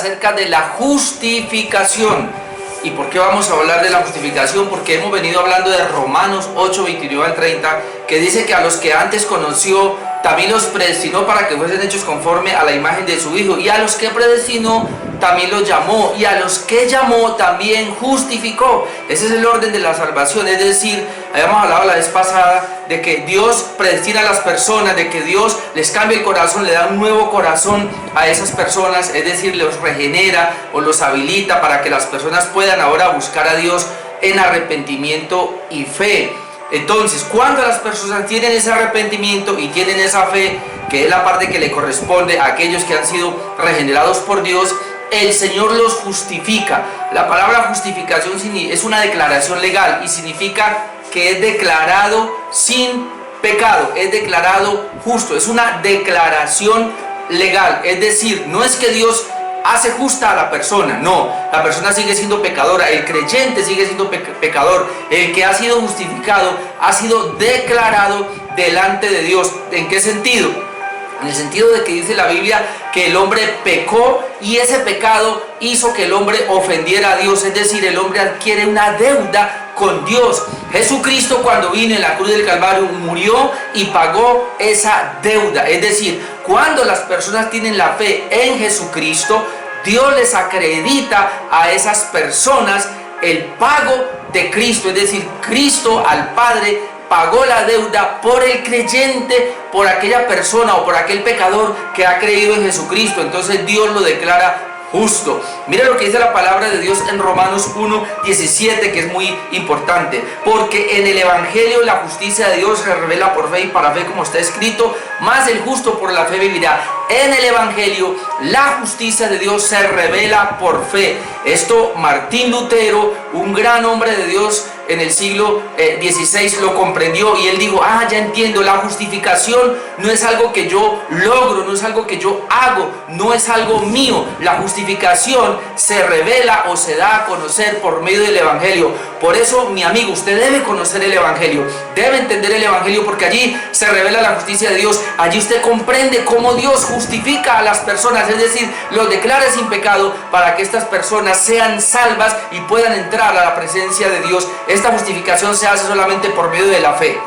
acerca de la justificación. ¿Y por qué vamos a hablar de la justificación? Porque hemos venido hablando de Romanos 8, 29 al 30, que dice que a los que antes conoció, también los predestinó para que fuesen hechos conforme a la imagen de su Hijo. Y a los que predestinó, también los llamó. Y a los que llamó, también justificó. Ese es el orden de la salvación. Es decir, habíamos hablado la vez pasada de que Dios predestina a las personas, de que Dios les cambia el corazón, le da un nuevo corazón a esas personas. Es decir, los regenera o los habilita para que las personas puedan ahora buscar a Dios en arrepentimiento y fe. Entonces, cuando las personas tienen ese arrepentimiento y tienen esa fe, que es la parte que le corresponde a aquellos que han sido regenerados por Dios, el Señor los justifica. La palabra justificación es una declaración legal y significa que es declarado sin pecado, es declarado justo, es una declaración legal. Es decir, no es que Dios hace justa a la persona, no, la persona sigue siendo pecadora, el creyente sigue siendo pecador, el que ha sido justificado ha sido declarado delante de Dios. ¿En qué sentido? En el sentido de que dice la Biblia que el hombre pecó y ese pecado hizo que el hombre ofendiera a Dios, es decir, el hombre adquiere una deuda con Dios. Jesucristo, cuando vino en la cruz del Calvario, murió y pagó esa deuda. Es decir, cuando las personas tienen la fe en Jesucristo, Dios les acredita a esas personas el pago de Cristo. Es decir, Cristo al Padre pagó la deuda por el creyente, por aquella persona o por aquel pecador que ha creído en Jesucristo. Entonces Dios lo declara justo. Mira lo que dice la palabra de Dios en Romanos 1:17, que es muy importante. Porque en el Evangelio la justicia de Dios se revela por fe y para fe, como está escrito, mas el justo por la fe vivirá. En el Evangelio la justicia de Dios se revela por fe. Esto Martín Lutero, un gran hombre de Dios en el siglo XVI, lo comprendió y él dijo: ya entiendo, la justificación no es algo que yo logro, no es algo que yo hago, no es algo mío. La justificación se revela o se da a conocer por medio del Evangelio. Por eso, mi amigo, usted debe conocer el Evangelio, debe entender el Evangelio, porque allí se revela la justicia de Dios. Allí usted comprende cómo Dios justifica a las personas, es decir, los declara sin pecado para que estas personas sean salvas y puedan entrar a la presencia de Dios. Esta justificación se hace solamente por medio de la fe.